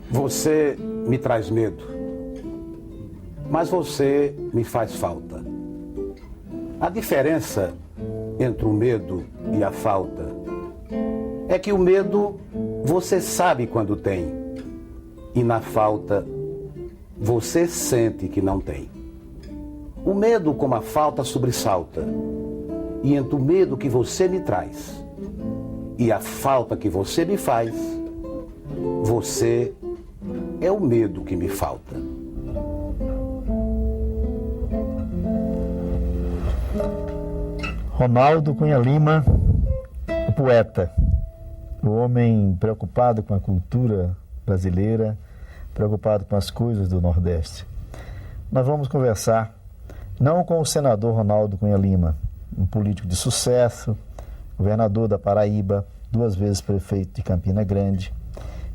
Você me traz medo, mas você me faz falta. A diferença entre o medo e a falta é que o medo você sabe quando tem, e na falta você sente que não tem. O medo, como a falta, sobressalta, e entre o medo que você me traz e a falta que você me faz, você é o medo que me falta. Ronaldo Cunha Lima, o poeta, o homem preocupado com a cultura brasileira, preocupado com as coisas do Nordeste. Nós vamos conversar não com o senador Ronaldo Cunha Lima, um político de sucesso, governador da Paraíba, 2 vezes prefeito de Campina Grande,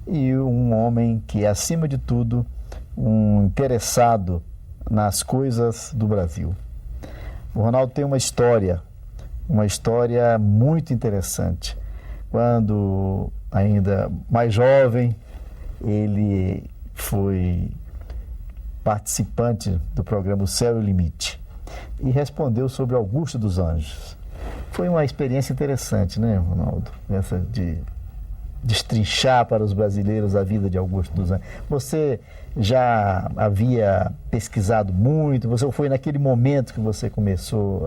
e um homem que é, acima de tudo, um interessado nas coisas do Brasil. O Ronaldo tem uma história muito interessante. Quando ainda mais jovem, ele foi participante do programa O Céu e o Limite e respondeu sobre Augusto dos Anjos. Foi uma experiência interessante, né, Ronaldo? Essa de destrinchar para os brasileiros a vida de Augusto dos Anjos. Você já havia pesquisado muito? Você foi naquele momento que você começou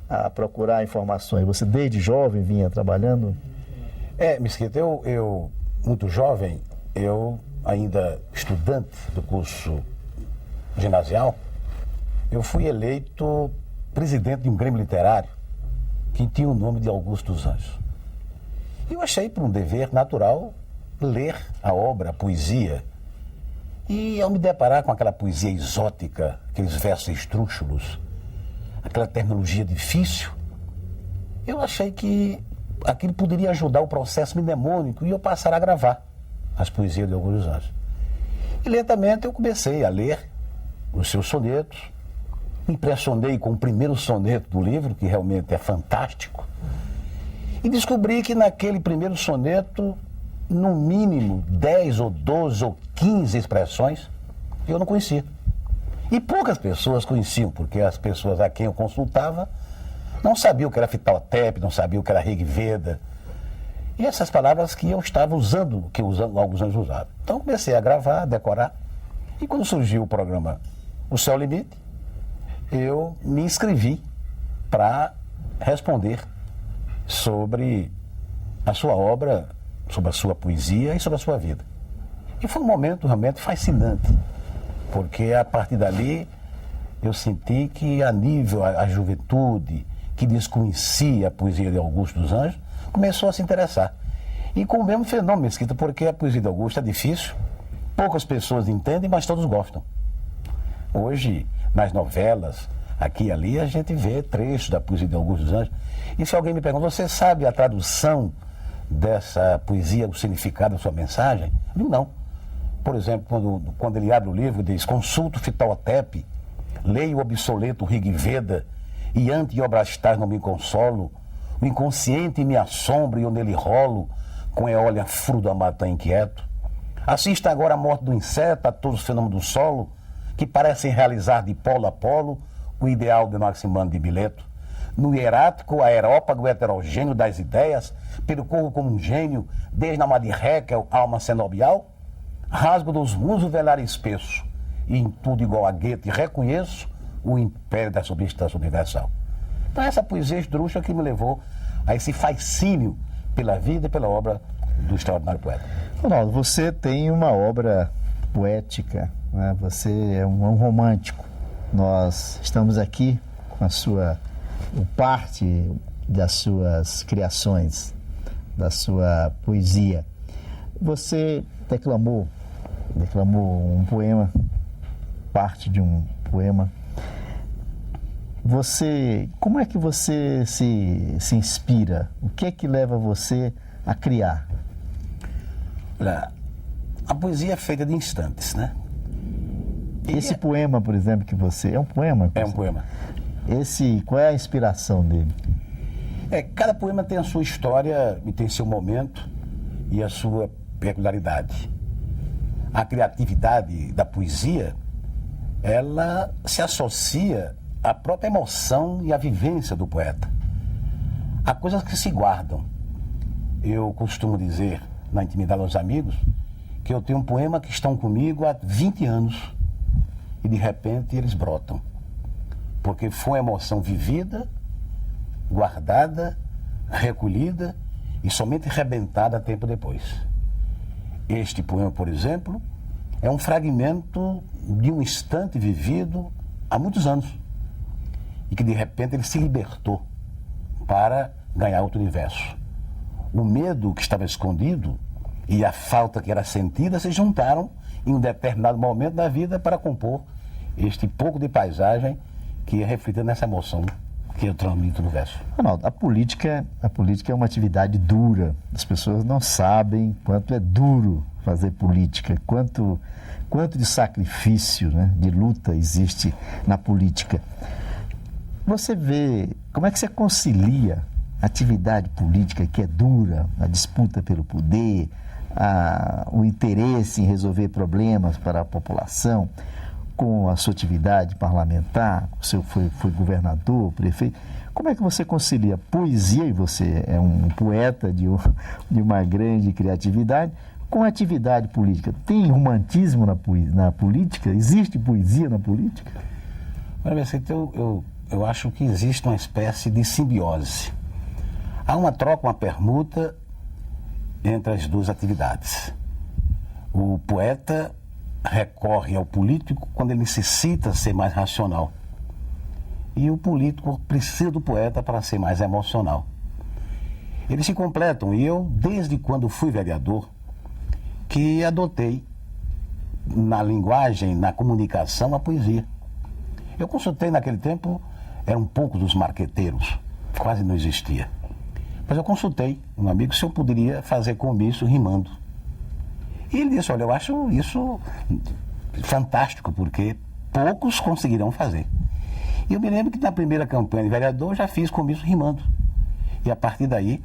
a procurar informações? Você desde jovem vinha trabalhando? Mesquita, eu muito jovem, eu ainda estudante do curso ginasial, eu fui eleito presidente de um grêmio literário que tinha o nome de Augusto dos Anjos. E eu achei por um dever natural ler a obra, a poesia. E ao me deparar com aquela poesia exótica, aqueles versos esdrúxulos, aquela terminologia difícil, eu achei que aquilo poderia ajudar o processo mnemônico e eu passar a gravar as poesias de Augusto dos Anjos. E lentamente eu comecei a ler os seus sonetos, me impressionei com o primeiro soneto do livro, que realmente é fantástico, e descobri que naquele primeiro soneto, no mínimo 10 ou 12 ou 15 expressões eu não conhecia. E poucas pessoas conheciam, porque as pessoas a quem eu consultava não sabiam o que era Fitautepe, não sabiam o que era Rig Veda. E essas palavras que eu estava usando, que alguns anos usava. Então comecei a gravar, a decorar. E quando surgiu o programa O Céu Limite, eu me inscrevi para responder sobre a sua obra, sobre a sua poesia e sobre a sua vida. E foi um momento realmente fascinante, porque a partir dali eu senti que a nível, a juventude que desconhecia a poesia de Augusto dos Anjos, começou a se interessar. E com o mesmo fenômeno, Mesquita, porque a poesia de Augusto é difícil, poucas pessoas entendem, mas todos gostam. Hoje, nas novelas, aqui e ali, a gente vê trechos da poesia de Augusto dos Anjos. E se alguém me pergunta, você sabe a tradução dessa poesia, o significado da sua mensagem? Eu digo, não. Por exemplo, quando ele abre o livro, diz: consulto Fitautepe, leio o obsoleto Rig Veda, e ante obrastar não me consolo, o inconsciente me assombra e eu nele rolo, com eólia frudo a mata inquieto. Assista agora a morte do inseto, a todos os fenômenos do solo, que parecem realizar de polo a polo o ideal de Maximano de Mileto. No hierático, aerópago heterogêneo das ideias, percorro como um gênio, desde a alma de Haeckel, alma cenobial, rasgo dos mundos o velar espesso, e em tudo igual a Goethe reconheço o império da substância universal. Então essa poesia esdrúxula que me levou a esse fascínio pela vida e pela obra do extraordinário poeta. Ronaldo, você tem uma obra poética, né? Você é um romântico. Nós estamos aqui com a sua parte das suas criações, da sua poesia. Você declamou um poema, parte de um poema. Como é que você se inspira? O que é que leva você a criar? Olha, a poesia é feita de instantes, né? Esse poema, por exemplo, que você... É um poema? É um poema. Qual é a inspiração dele? Cada poema tem a sua história e tem seu momento e a sua peculiaridade. a criatividade da poesia, ela se associa à própria emoção e à vivência do poeta. Há coisas que se guardam. Eu costumo dizer, na intimidade dos amigos, que eu tenho um poema que estão comigo há 20 anos e de repente eles brotam. Porque foi uma emoção vivida, guardada, recolhida e somente rebentada tempo depois. Este poema, por exemplo, é um fragmento de um instante vivido há muitos anos e que de repente ele se libertou para ganhar outro universo. O medo que estava escondido e a falta que era sentida se juntaram em um determinado momento da vida para compor este pouco de paisagem que ia refletir nessa emoção que eu transmito no verso. Ronaldo, a política é uma atividade dura. As pessoas não sabem quanto é duro fazer política, quanto de sacrifício, né, de luta existe na política. Você vê, como é que você concilia a atividade política que é dura, a disputa pelo poder, o interesse em resolver problemas para a população, com a sua atividade parlamentar, você foi governador, prefeito. Como é que você concilia poesia, e você é um poeta de uma grande criatividade, com a atividade política? Tem romantismo na política? Existe poesia na política? Olha, Vicente, eu acho que existe uma espécie de simbiose. Há uma troca, uma permuta entre as duas atividades. O poeta recorre ao político quando ele necessita ser mais racional. E o político precisa do poeta para ser mais emocional. Eles se completam e eu, desde quando fui vereador, que adotei na linguagem, na comunicação, a poesia. Eu consultei naquele tempo, eram poucos dos marqueteiros, quase não existia. Mas eu consultei um amigo se eu poderia fazer comício rimando. E ele disse, olha, eu acho isso fantástico, porque poucos conseguirão fazer. E eu me lembro que na primeira campanha de vereador eu já fiz comício rimando. E a partir daí,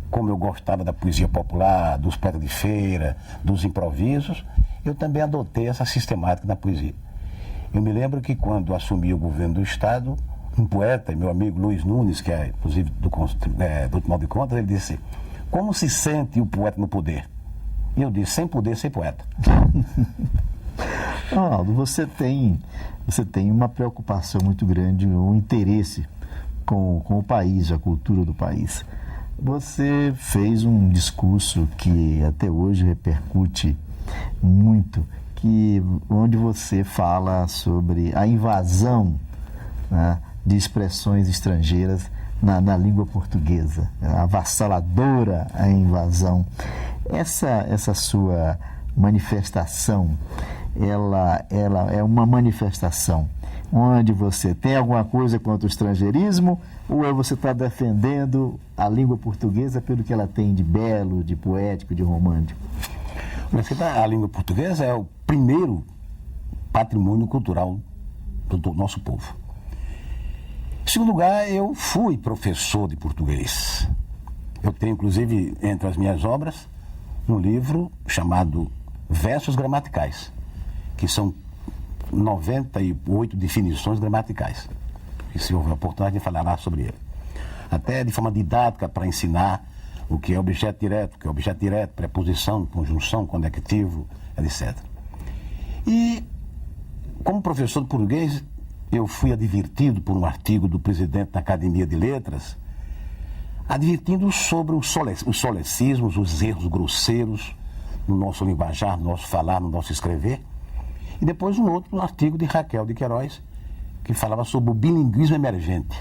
como eu gostava da poesia popular, dos poetas de feira, dos improvisos, eu também adotei essa sistemática na poesia. Eu me lembro que quando assumi o governo do Estado, um poeta, meu amigo Luiz Nunes, que é inclusive do Tribunal de Contas, ele disse, como se sente o poeta no poder? E eu disse, sem poder, ser poeta. Ronaldo, você tem uma preocupação muito grande, um interesse com o país, a cultura do país. Você fez um discurso que até hoje repercute muito, onde você fala sobre a invasão, né, de expressões estrangeiras na língua portuguesa, avassaladora a invasão. Essa sua manifestação, ela é uma manifestação onde você tem alguma coisa contra o estrangeirismo, ou você está defendendo a língua portuguesa pelo que ela tem de belo, de poético, de romântico? A língua portuguesa é o primeiro patrimônio cultural do nosso povo. Em segundo lugar, eu fui professor de português. Eu tenho, inclusive, entre as minhas obras, um livro chamado Versos Gramaticais, que são 98 definições gramaticais. E se houver oportunidade, eu falará sobre ele. Até de forma didática, para ensinar o que é objeto direto, preposição, conjunção, conectivo, etc. E, como professor de português, eu fui advertido por um artigo do presidente da Academia de Letras, advertindo sobre os solecismos, os erros grosseiros no nosso linguajar, no nosso falar, no nosso escrever. E depois um outro artigo de Raquel de Queiroz, que falava sobre o bilinguismo emergente,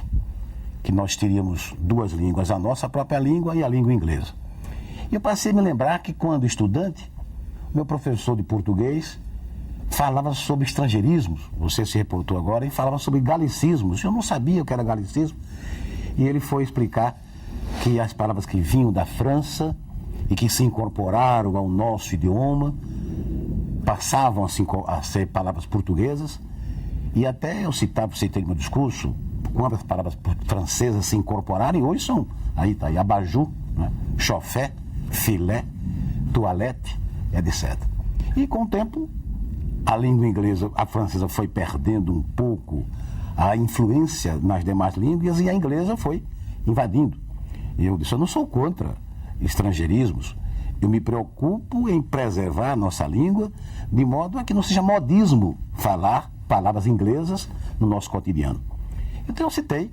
que nós teríamos duas línguas, a nossa própria língua e a língua inglesa. E eu passei a me lembrar que, quando estudante, meu professor de português falava sobre estrangeirismos, você se reportou agora, e falava sobre galicismos. Eu não sabia o que era galicismo, e ele foi explicar que as palavras que vinham da França e que se incorporaram ao nosso idioma passavam a ser palavras portuguesas, e até eu citei no meu discurso quando as palavras francesas se incorporaram, e hoje são, aí está aí, abajur, né? Chofé, filé, toalete, etc. E com o tempo, a língua inglesa, a francesa foi perdendo um pouco a influência nas demais línguas e a inglesa foi invadindo. E eu disse, eu não sou contra estrangeirismos, eu me preocupo em preservar a nossa língua de modo a que não seja modismo falar palavras inglesas no nosso cotidiano. Então eu citei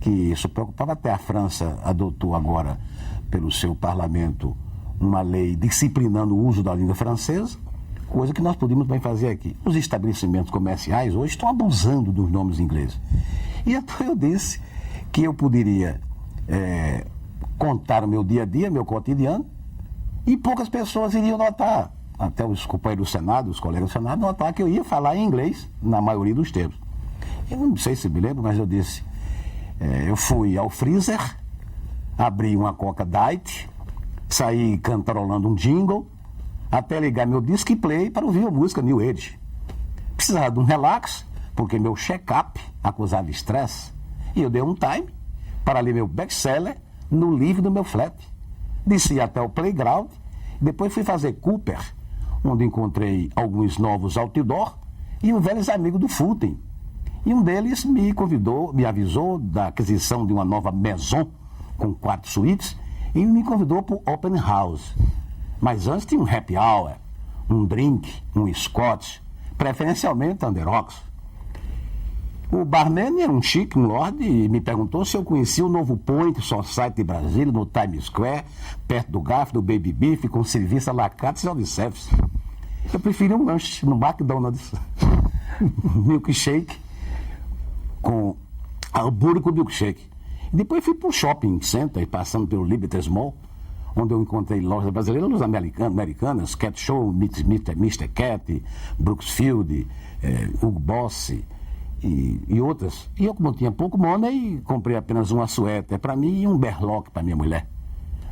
que isso preocupava, até a França adotou agora, pelo seu parlamento, uma lei disciplinando o uso da língua francesa, coisa que nós podíamos bem fazer aqui. Os estabelecimentos comerciais hoje estão abusando dos nomes ingleses. E então eu disse que eu poderia contar o meu dia a dia, meu cotidiano, e poucas pessoas iriam notar, até os companheiros do Senado, os colegas do Senado, notar que eu ia falar em inglês na maioria dos termos. Eu não sei se me lembro, mas eu disse, eu fui ao freezer, abri uma Coca Diet, saí cantarolando um jingle, até ligar meu disc play para ouvir a música New Age. Precisava de um relax, porque meu check-up acusava estresse, e eu dei um time para ler meu best-seller no livro do meu flat. Desci até o playground, depois fui fazer Cooper, onde encontrei alguns novos outdoor e um velho amigo do footing. E um deles me convidou, me avisou da aquisição de uma nova maison com 4 suítes e me convidou para o open house. Mas antes tinha um happy hour, um drink, um scotch, preferencialmente Underox. O barman era um chique, um lord, e me perguntou se eu conhecia o novo Point Society de Brasília, no Times Square, perto do Gaf, do Baby Beef, com serviço à la carte e self-service. Eu preferi um lanche no McDonald's, milkshake, com hambúrguer com milkshake. E depois fui para o shopping center, passando pelo Liberty Mall, onde eu encontrei lojas brasileiras, lojas americanas, Cat Show, Mr. Cat, Brooksfield, Hugo Boss e outras. E eu, como tinha pouco money, comprei apenas uma suéter para mim e um berlock para minha mulher.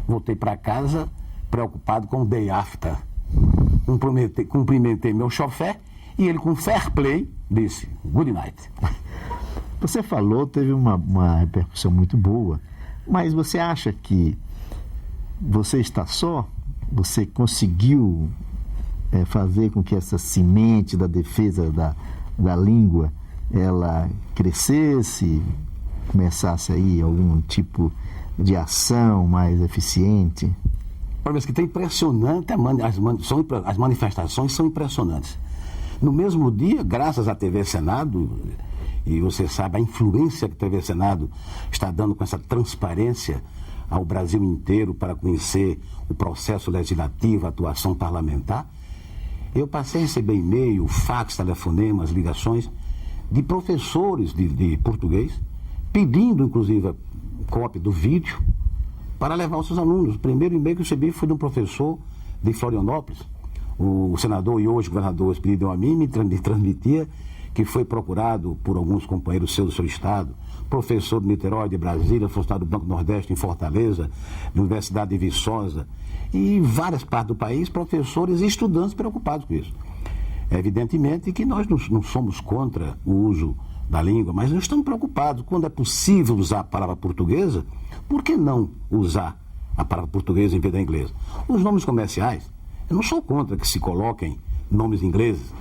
Voltei para casa preocupado com o day after. Cumprimentei meu chofer e ele, com fair play, disse good night. Você falou, teve uma repercussão muito boa, mas você acha que você está só? Você conseguiu fazer com que essa semente da defesa da língua ela crescesse, começasse aí algum tipo de ação mais eficiente? Parece que está impressionante, as manifestações são impressionantes. No mesmo dia, graças à TV Senado, e você sabe a influência que a TV Senado está dando com essa transparência ao Brasil inteiro para conhecer o processo legislativo, a atuação parlamentar, eu passei a receber e-mail, fax, telefonemas, ligações de professores de português, pedindo inclusive a cópia do vídeo para levar aos seus alunos. O primeiro e-mail que eu recebi foi de um professor de Florianópolis. O senador e hoje governador pediu a mim, me transmitia que foi procurado por alguns companheiros seus do seu estado, professor de Niterói, de Brasília, funcionário do Banco Nordeste em Fortaleza, da Universidade de Viçosa, e em várias partes do país, professores e estudantes preocupados com isso. Evidentemente que nós não somos contra o uso da língua, mas nós estamos preocupados. Quando é possível usar a palavra portuguesa, por que não usar a palavra portuguesa em vez da inglesa? Os nomes comerciais, eu não sou contra que se coloquem nomes ingleses,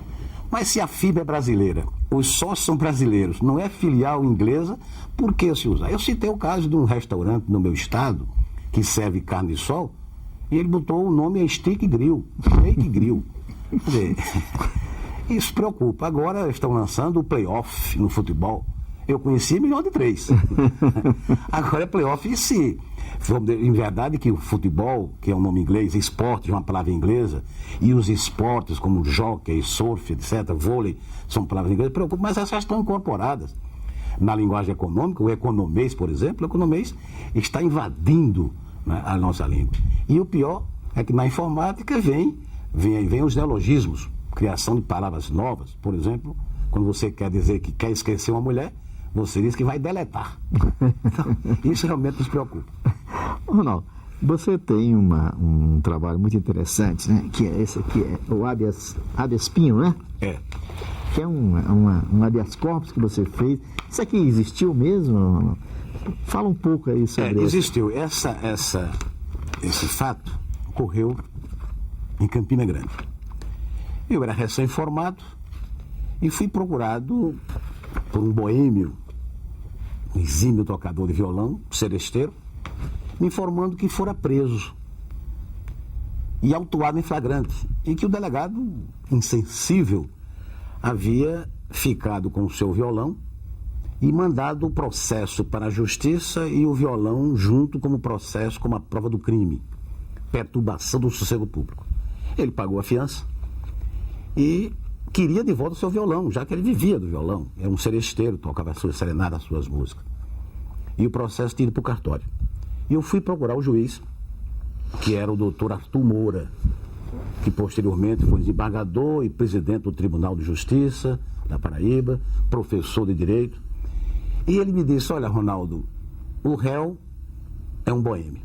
mas se a FIB é brasileira, os sócios são brasileiros, não é filial inglesa, por que se usar? Eu citei o caso de um restaurante no meu estado que serve carne de sol e ele botou o nome Steak Grill, Steak Grill. Quer dizer, isso preocupa. Agora estão lançando o playoff no futebol. Eu conheci melhor de 3. Agora é playoff. E se, em verdade, que o futebol, que é um nome inglês, esporte, é uma palavra inglesa, e os esportes como jockey, surf, etc., vôlei, são palavras inglesas, preocupa, mas essas estão incorporadas na linguagem econômica. O economês, por exemplo, o economês está invadindo, né, a nossa língua. E o pior é que na informática vem os neologismos, criação de palavras novas. Por exemplo, quando você quer dizer que quer esquecer uma mulher, você diz que vai deletar. Então, isso realmente nos preocupa. Ronaldo, você tem um trabalho muito interessante, né? Que é esse aqui, é o habeas pinho, né? É. Que é um habeas corpus que você fez. Isso aqui existiu mesmo? Fala um pouco aí sobre isso. Existiu. Esse fato ocorreu em Campina Grande. Eu era recém-formado e fui procurado por um boêmio, um exímio tocador de violão, seresteiro, me informando que fora preso e autuado em flagrante, e que o delegado, insensível, havia ficado com o seu violão e mandado o processo para a justiça e o violão junto como processo, como a prova do crime, perturbação do sossego público. Ele pagou a fiança e queria de volta o seu violão, já que ele vivia do violão. Era um seresteiro, tocava as suas serenadas, as suas músicas. E o processo tinha ido para o cartório. E eu fui procurar o juiz, que era o doutor Arthur Moura, que posteriormente foi desembargador e presidente do Tribunal de Justiça da Paraíba, professor de Direito. E ele me disse: olha, Ronaldo, o réu é um boêmio.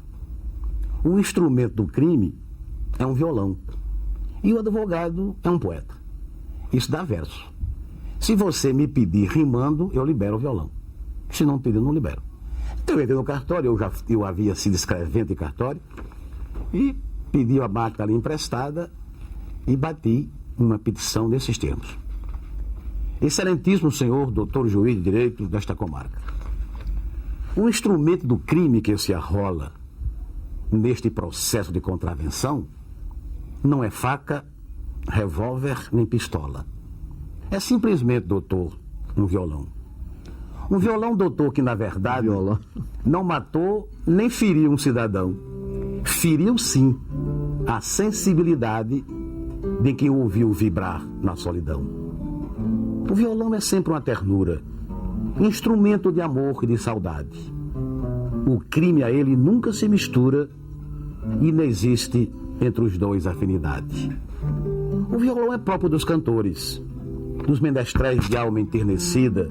O instrumento do crime é um violão. E o advogado é um poeta. Isso dá verso. Se você me pedir rimando, eu libero o violão. Se não pedir, eu não libero. Então eu entrei no cartório, eu havia sido escrevente em cartório, e pedi a máquina ali emprestada e bati uma petição desses termos. Excelentíssimo senhor, doutor juiz de direito desta comarca, o instrumento do crime que se arrola neste processo de contravenção não é faca, revólver nem pistola. É simplesmente, doutor, um violão. Um violão, doutor, que na verdade não matou nem feriu um cidadão. Feriu sim a sensibilidade de quem ouviu vibrar na solidão. O violão é sempre uma ternura, instrumento de amor e de saudade. O crime a ele nunca se mistura e não existe entre os dois afinidade. O violão é próprio dos cantores, dos menestréis de alma enternecida,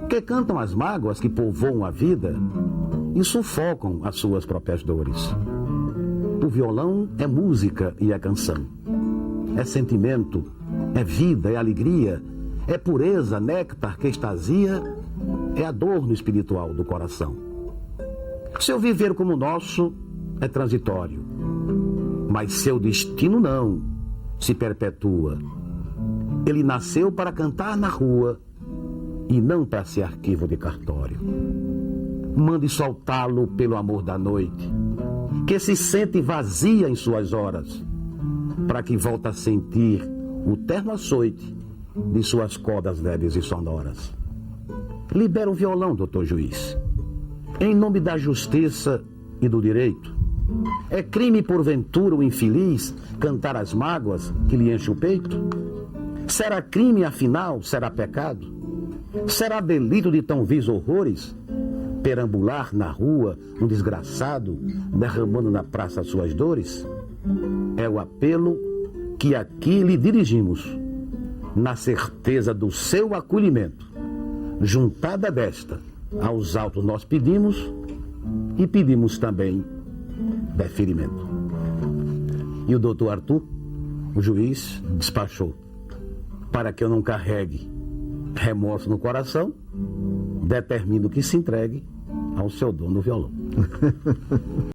que cantam as mágoas que povoam a vida e sufocam as suas próprias dores. O violão é música e é canção. É sentimento, é vida, é alegria, é pureza, néctar que extasia, é adorno espiritual do coração. Seu viver como o nosso é transitório, mas seu destino não se perpetua. Ele nasceu para cantar na rua e não para ser arquivo de cartório. Mande soltá-lo pelo amor da noite, que se sente vazia em suas horas, para que volte a sentir o terno açoite de suas cordas leves e sonoras. Libera o violão, doutor juiz, em nome da justiça e do direito. É crime, porventura, o infeliz cantar as mágoas que lhe enchem o peito? Será crime, afinal, será pecado? Será delito de tão vis horrores perambular na rua um desgraçado derramando na praça suas dores? É o apelo que aqui lhe dirigimos, na certeza do seu acolhimento. Juntada desta, aos autos nós pedimos e pedimos também deferimento. E o doutor Arthur, o juiz, despachou para que eu não carregue remorso no coração, determino que se entregue ao seu dono violão.